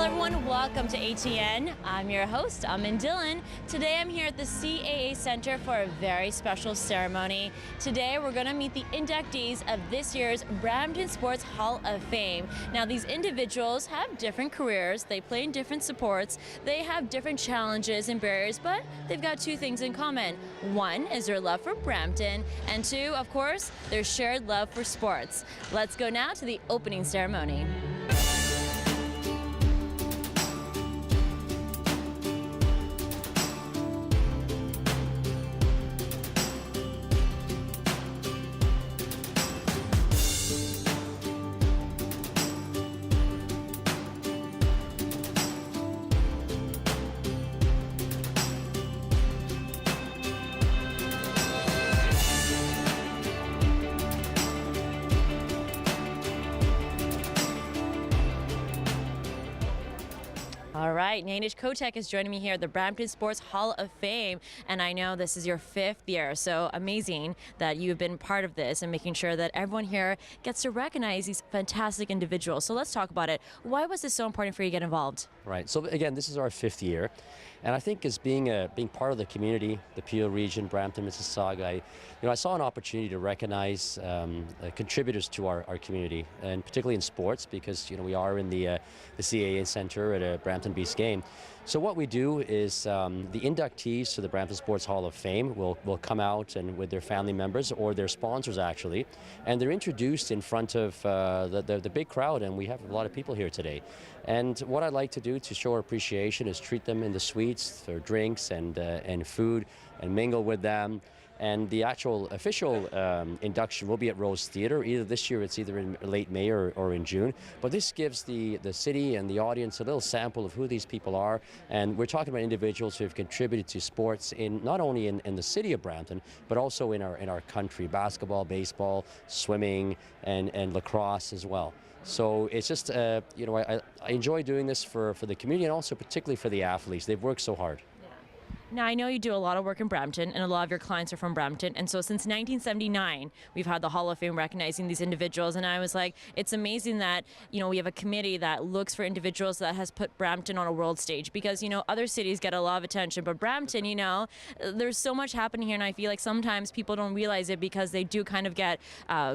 everyone, welcome to ATN. I'm your host, Amin Dillon. Today I'm here at the CAA Center for a very special ceremony. Today we're going to meet the inductees of this year's Brampton Sports Hall of Fame. Now these individuals have different careers, they play in different sports, they have different challenges and barriers, but they've got two things in common. One is their love for Brampton, and two, of course, their shared love for sports. Let's go now to the opening ceremony. All right, Kotak is joining me here at the Brampton Sports Hall of Fame, and I know this is your 5th year, so amazing that you've been part of this and making sure that everyone here gets to recognize these fantastic individuals. So let's talk about it. Why was this so important for you to get involved? Right, so again, this is our 5th year, and I think as being part of the community, the Peel region, Brampton, Mississauga, I saw an opportunity to recognize contributors to our community, and particularly in sports, because we are in the CAA Center at a Brampton Beast game. So what we do is the inductees to the Brampton Sports Hall of Fame will come out and with their family members or their sponsors actually, and they're introduced in front of the big crowd, and we have a lot of people here today. And what I'd like to do to show our appreciation is treat them in the suites for drinks and food and mingle with them. And the actual official induction will be at Rose Theatre. Either this year, it's either in late May or in June. But this gives the city and the audience a little sample of who these people are. And we're talking about individuals who have contributed to sports in not only in the city of Brampton, but also in our country: basketball, baseball, swimming, and lacrosse as well. So it's just, I enjoy doing this for the community and also particularly for the athletes. They've worked so hard. Now, I know you do a lot of work in Brampton, and a lot of your clients are from Brampton, and so since 1979, we've had the Hall of Fame recognizing these individuals, and I was like, it's amazing that, we have a committee that looks for individuals that has put Brampton on a world stage, because, other cities get a lot of attention, but Brampton, there's so much happening here, and I feel like sometimes people don't realize it because they do kind of get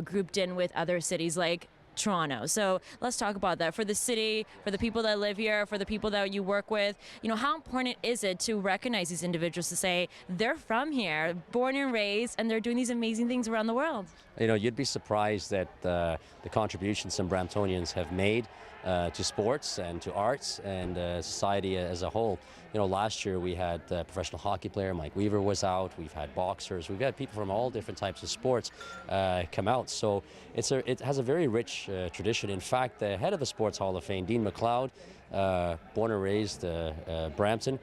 grouped in with other cities like Toronto. So let's talk about that. For the city, for the people that live here, for the people that you work with, how important is it to recognize these individuals, to say they're from here, born and raised, and they're doing these amazing things around the world? You'd be surprised that the contributions some Bramptonians have made to sports and to arts and society as a whole. Last year we had a professional hockey player, Mike Weaver, was out. We've had boxers. We've had people from all different types of sports come out. So it has a very rich tradition. In fact, the head of the Sports Hall of Fame, Dean McLeod, born and raised Brampton.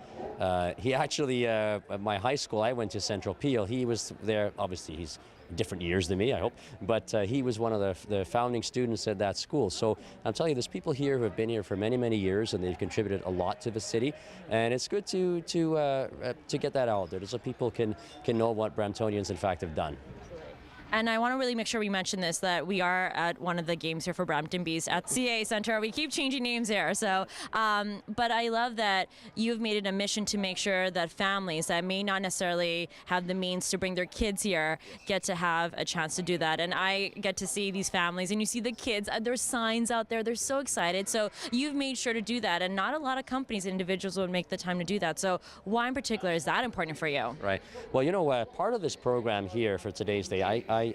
He actually, at my high school, I went to Central Peel. He was there. Obviously, he's different years than me, I hope, but he was one of the founding students at that school. So I'm telling you, there's people here who have been here for many, many years, and they've contributed a lot to the city, and it's good to get that out there so people can know what Bramptonians in fact have done. And I want to really make sure we mention this, that we are at one of the games here for Brampton Beast at CAA Center. We keep changing names here. So, but I love that you've made it a mission to make sure that families that may not necessarily have the means to bring their kids here get to have a chance to do that. And I get to see these families, and you see the kids, there's signs out there, they're so excited. So you've made sure to do that, and not a lot of companies and individuals would make the time to do that. So why in particular is that important for you? Right. Well, part of this program here for today's day, I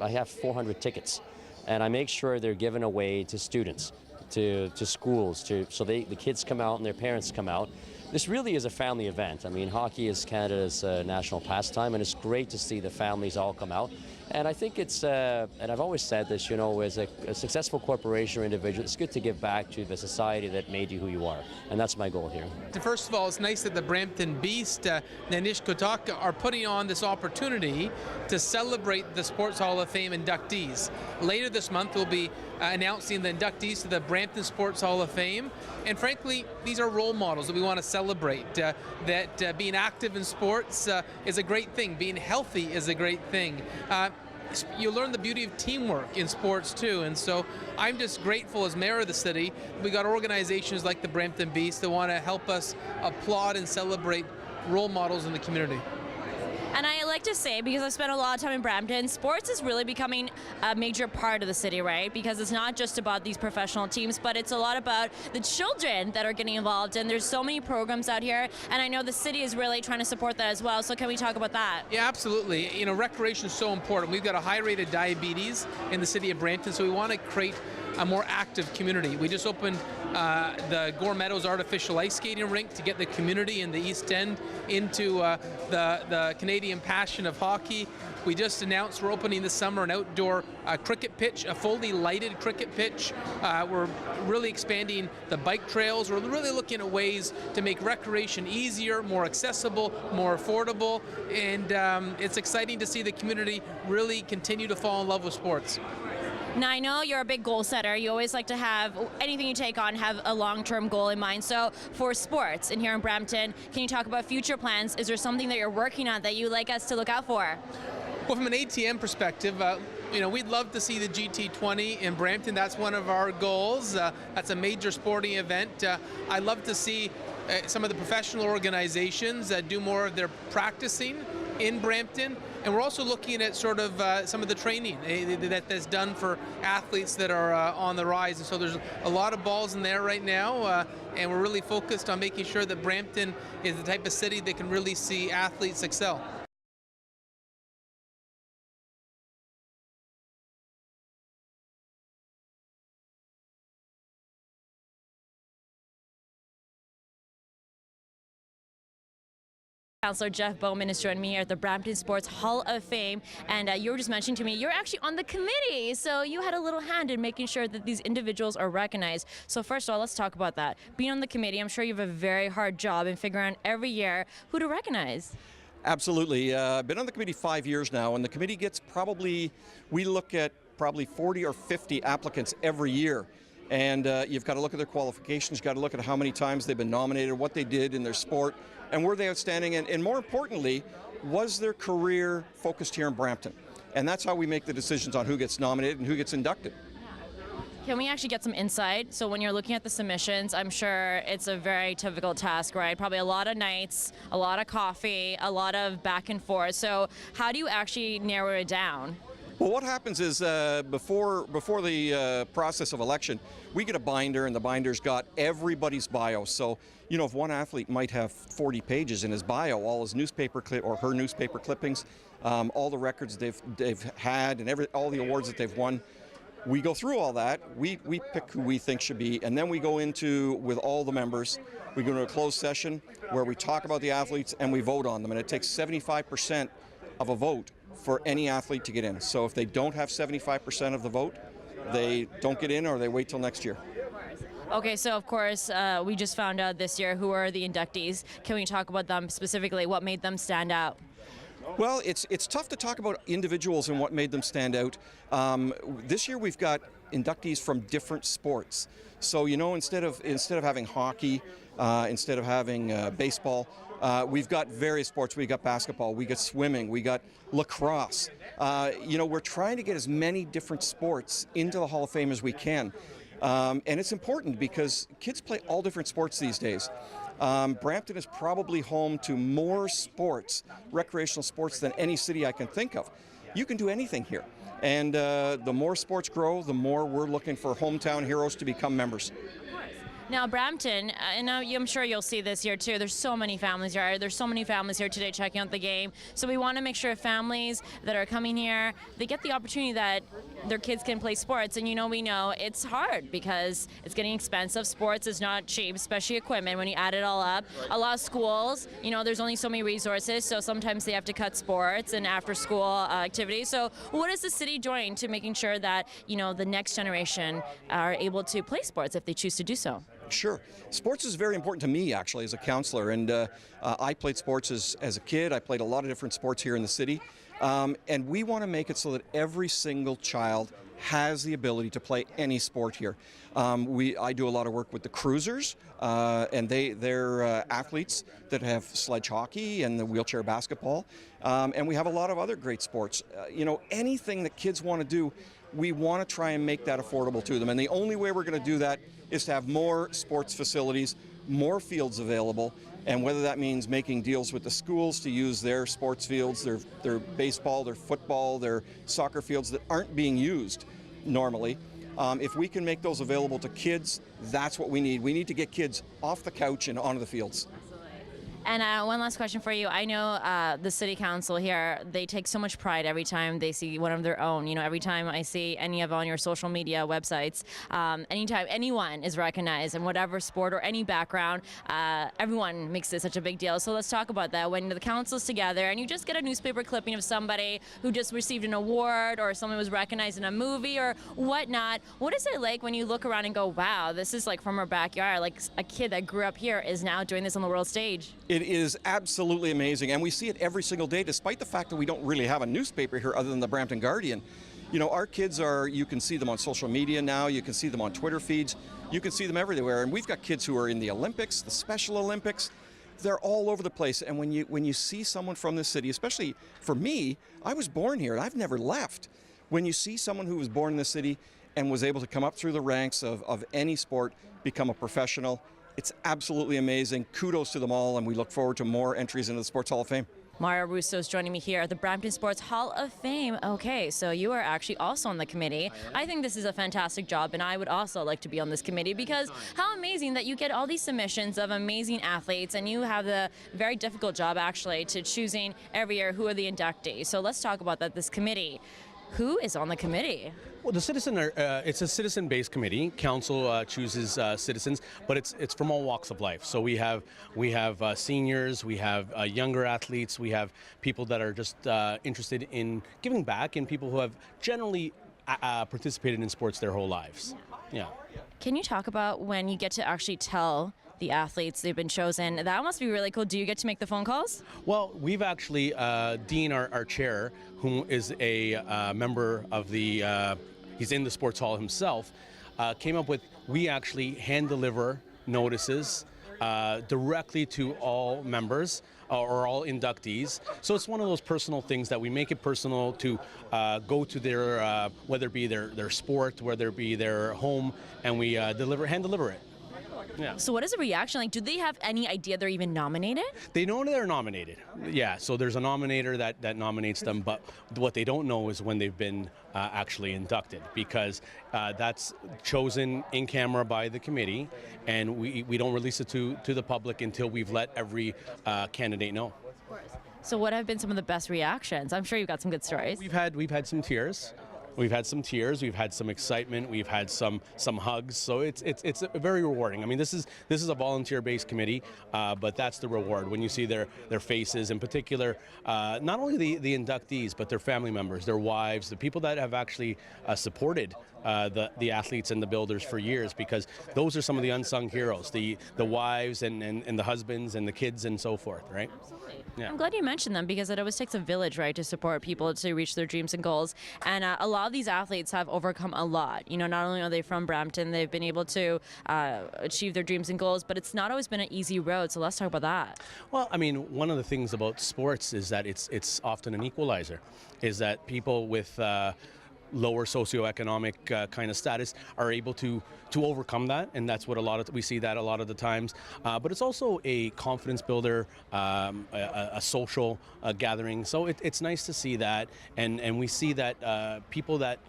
have 400 tickets, and I make sure they're given away to students, to schools, so the kids come out and their parents come out. This really is a family event. I mean, hockey is Canada's national pastime, and it's great to see the families all come out. And I think it's, and I've always said this, as a successful corporation or individual, it's good to give back to the society that made you who you are. And that's my goal here. First of all, it's nice that the Brampton Beast, Kotak, are putting on this opportunity to celebrate the Sports Hall of Fame inductees. Later this month, we'll be announcing the inductees to the Brampton Sports Hall of Fame. And frankly, these are role models that we want to celebrate. That being active in sports is a great thing. Being healthy is a great thing. you learn the beauty of teamwork in sports too. And so I'm just grateful as mayor of the city, we got organizations like the Brampton Beast that want to help us applaud and celebrate role models in the community. And I like to say, because I've spent a lot of time in Brampton, sports is really becoming a major part of the city, right? Because it's not just about these professional teams, but it's a lot about the children that are getting involved. And there's so many programs out here, and I know the city is really trying to support that as well. So can we talk about that? Yeah, absolutely. You know, recreation is so important. We've got a high rate of diabetes in the city of Brampton, so we want to create a more active community. We just opened the Gore Meadows artificial ice skating rink to get the community in the East End into the Canadian passion of hockey. We just announced we're opening this summer an outdoor cricket pitch, a fully lighted cricket pitch. We're really expanding the bike trails. We're really looking at ways to make recreation easier, more accessible, more affordable, and it's exciting to see the community really continue to fall in love with sports. Now, I know you're a big goal setter. You always like to have anything you take on have a long-term goal in mind. So for sports and here in Brampton, can you talk about future plans? Is there something that you're working on that you'd like us to look out for? Well, from an ATN perspective, you know, we'd love to see the GT20 in Brampton. That's one of our goals. That's a major sporting event. I'd love to see some of the professional organizations do more of their practicing in Brampton. And we're also looking at sort of some of the training that's done for athletes that are on the rise. And so there's a lot of balls in there right now, and we're really focused on making sure that Brampton is the type of city that can really see athletes excel. Councillor Jeff Bowman has joined me here at the Brampton Sports Hall of Fame, and you were just mentioning to me you're actually on the committee, so you had a little hand in making sure that these individuals are recognized. So first of all, let's talk about that. Being on the committee, I'm sure you have a very hard job in figuring out every year who to recognize. Absolutely. I've been on the committee 5 years now, and the committee gets we look at probably 40 or 50 applicants every year. And you've got to look at their qualifications, you've got to look at how many times they've been nominated, what they did in their sport, and were they outstanding, and more importantly, was their career focused here in Brampton? And that's how we make the decisions on who gets nominated and who gets inducted. Can we actually get some insight? So when you're looking at the submissions, I'm sure it's a very difficult task, right? Probably a lot of nights, a lot of coffee, a lot of back and forth. So how do you actually narrow it down? Well, what happens is before the process of election, we get a binder, and the binder's got everybody's bio. So, you know, if one athlete might have 40 pages in his bio, all his newspaper or her newspaper clippings, all the records they've had, and all the awards that they've won, we go through all that. We pick who we think should be, and then we go into, with all the members, we go into a closed session where we talk about the athletes and we vote on them, and it takes 75% of a vote for any athlete to get in. So if they don't have 75% of the vote, they don't get in, or they wait till next year. Okay, so of course, we just found out this year who are the inductees. Can we talk about them specifically? What made them stand out? Well, it's tough to talk about individuals and what made them stand out. This year we've got inductees from different sports. So, you know, instead of having hockey, instead of having baseball, we've got various sports. We got basketball, we got swimming, we got lacrosse. You know, we're trying to get as many different sports into the Hall of Fame as we can. And it's important because kids play all different sports these days. Brampton is probably home to more sports, recreational sports, than any city I can think of. You can do anything here. And the more sports grow, the more we're looking for hometown heroes to become members. Now, Brampton, and I'm sure you'll see this here too, there's so many families here. There's so many families here today checking out the game. So we want to make sure families that are coming here, they get the opportunity that their kids can play sports. And we know it's hard because it's getting expensive. Sports is not cheap, especially equipment when you add it all up. A lot of schools, there's only so many resources, so sometimes they have to cut sports and after school activities. So what is the city doing to making sure that, the next generation are able to play sports if they choose to do so? Sure. Sports is very important to me, actually, as a counselor. And I played sports as a kid. I played a lot of different sports here in the city. And we want to make it so that every single child has the ability to play any sport here. I do a lot of work with the cruisers, and they're athletes that have sledge hockey and the wheelchair basketball, and we have a lot of other great sports. Anything that kids want to do, we want to try and make that affordable to them. And the only way we're going to do that is to have more sports facilities, more fields available, and whether that means making deals with the schools to use their sports fields, their baseball, their football, their soccer fields that aren't being used normally. If we can make those available to kids, that's what we need. We need to get kids off the couch and onto the fields. And one last question for you. I know the city council here, they take so much pride every time they see one of their own. Every time I see any of on your social media websites, anytime anyone is recognized in whatever sport or any background, everyone makes it such a big deal. So let's talk about that. When the council's together and you just get a newspaper clipping of somebody who just received an award or someone was recognized in a movie or whatnot, what is it like when you look around and go, wow, this is like from our backyard, like a kid that grew up here is now doing this on the world stage? It is absolutely amazing, and we see it every single day, despite the fact that we don't really have a newspaper here other than the Brampton Guardian. Our kids you can see them on social media now, you can see them on Twitter feeds, you can see them everywhere, and we've got kids who are in the Olympics, the Special Olympics. They're all over the place, and when you see someone from this city, especially for me, I was born here, and I've never left. When you see someone who was born in this city and was able to come up through the ranks of any sport, become a professional, it's absolutely amazing. Kudos to them all, and we look forward to more entries into the Sports Hall of Fame. Mario Russo is joining me here at the Brampton Sports Hall of Fame. Okay, so you are actually also on the committee. I think this is a fantastic job, and I would also like to be on this committee because how amazing that you get all these submissions of amazing athletes, and you have the very difficult job actually to choosing every year who are the inductees. So let's talk about that. This committee. Who is on the committee? Well, it's a citizen-based committee. Council chooses citizens, but it's from all walks of life. So we have seniors, we have younger athletes, we have people that are just interested in giving back, and people who have generally participated in sports their whole lives. Yeah. Can you talk about when you get to actually tell the athletes they've been chosen? That must be really cool. Do you get to make the phone calls? Well, we've actually, Dean, our chair, who is a member of he's in the sports hall himself, came up with, we actually hand deliver notices directly to all members or all inductees. So it's one of those personal things that we make it personal to go to their, whether it be their sport, whether it be their home, and we hand deliver it. Yeah. So what is the reaction like? Do they have any idea they're even nominated? They know they're nominated. Yeah, so there's a nominator that nominates them, but what they don't know is when they've been actually inducted, because that's chosen in camera by the committee, and we don't release it to the public until we've let every candidate know. Of course. So what have been some of the best reactions? I'm sure you've got some good stories. We've had some tears. We've had some tears, we've had some excitement, we've had some hugs. So it's very rewarding. I mean, this is a volunteer-based committee, but that's the reward when you see their faces, in particular, not only the inductees, but their family members, their wives, the people that have actually supported the athletes and the builders for years, because those are some of the unsung heroes, the wives and the husbands and the kids and so forth, right? Absolutely. Yeah. I'm glad you mentioned them because it always takes a village, right, to support people to reach their dreams and goals. And a lot of these athletes have overcome a lot. Not only are they from Brampton, they've been able to achieve their dreams and goals, but it's not always been an easy road. So let's talk about that. Well, I mean, one of the things about sports is that it's often an equalizer, is that people with lower socioeconomic kind of status are able to overcome that, and that's what we see that a lot of the times. But it's also a confidence builder, a social gathering. So it's nice to see that, and we see that people that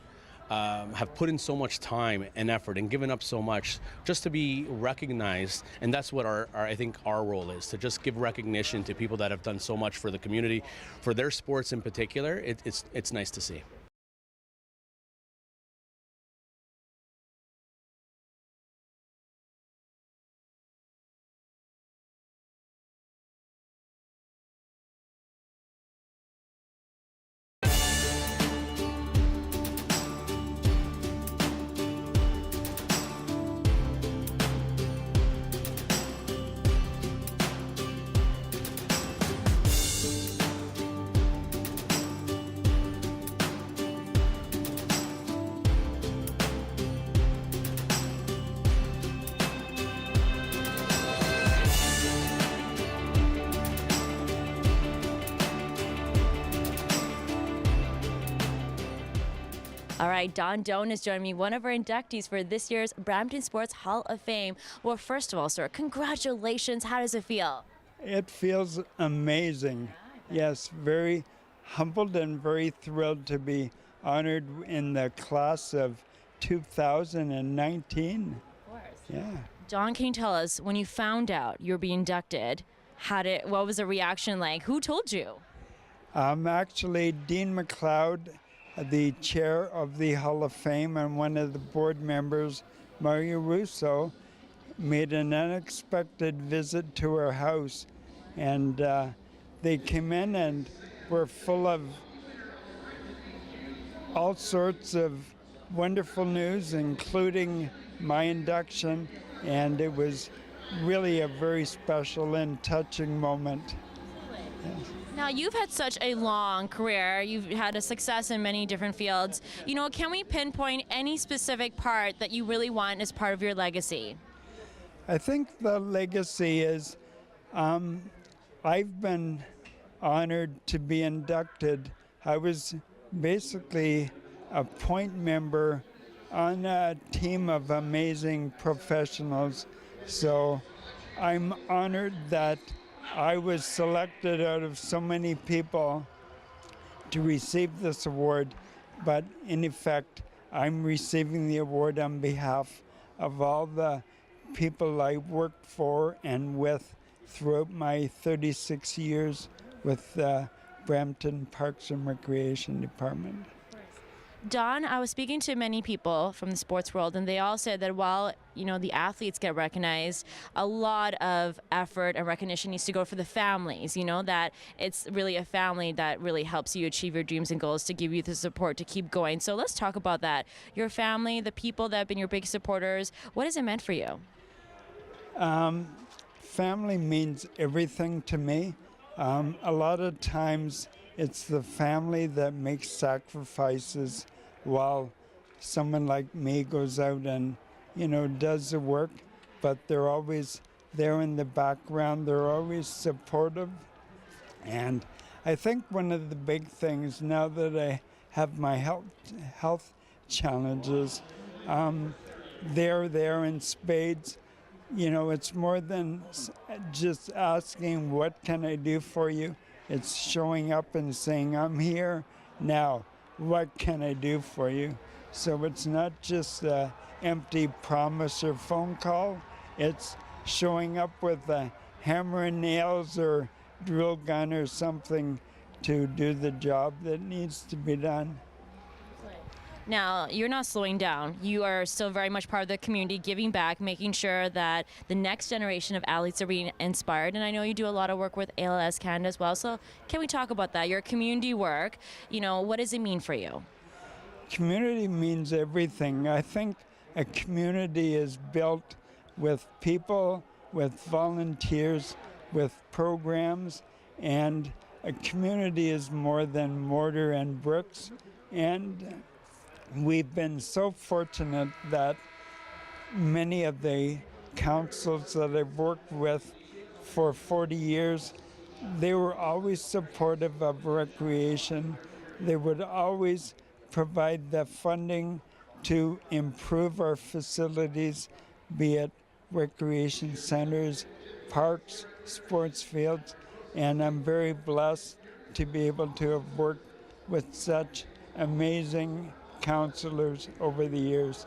have put in so much time and effort and given up so much just to be recognized, and that's what I think our role is, to just give recognition to people that have done so much for the community, for their sports in particular. It's nice to see. All right, Don Doan is joining me, one of our inductees for this year's Brampton Sports Hall of Fame. Well, first of all, sir, congratulations. How does it feel? It feels amazing. Yes, very humbled and very thrilled to be honored in the class of 2019. Of course. Yeah. Don, can you tell us, when you found out you were being inducted, what was the reaction like? Who told you? Actually, Dean McLeod, the chair of the Hall of Fame, and one of the board members, Mario Russo, made an unexpected visit to our house. And they came in and were full of all sorts of wonderful news, including my induction. And it was really a very special and touching moment. Yes. Now, you've had such a long career. You've had a success in many different fields. You know, can we pinpoint any specific part that you really want as part of your legacy? I think the legacy is I've been honored to be inducted. I was basically a point member on a team of amazing professionals. So I'm honored that I was selected out of so many people to receive this award, but in effect, I'm receiving the award on behalf of all the people I worked for and with throughout my 36 years with the Brampton Parks and Recreation Department. Don, I was speaking to many people from the sports world, and they all said that while, you know, the athletes get recognized, a lot of effort and recognition needs to go for the families, you know, that it's really a family that really helps you achieve your dreams and goals, to give you the support to keep going. So let's talk about that. Your family, the people that have been your big supporters, what has it meant for you? Family means everything to me. A lot of times it's the family that makes sacrifices while someone like me goes out and, you know, does the work, but they're always there in the background. They're always supportive. And I think one of the big things now that I have my health challenges, they're there in spades. You know, it's more than just asking, what can I do for you? It's showing up and saying, I'm here now. What can I do for you? So it's not just an empty promise or phone call. It's showing up with a hammer and nails or drill gun or something to do the job that needs to be done. Now, you're not slowing down. You are still very much part of the community, giving back, making sure that the next generation of athletes are being inspired. And I know you do a lot of work with ALS Canada as well. So can we talk about that? Your community work, you know, what does it mean for you? Community means everything. I think a community is built with people, with volunteers, with programs, and a community is more than mortar and bricks. And we've been so fortunate that many of the councils that I've worked with for 40 years, they were always supportive of recreation. They would always provide the funding to improve our facilities, be it recreation centers, parks, sports fields, and I'm very blessed to be able to have worked with such amazing counselors over the years.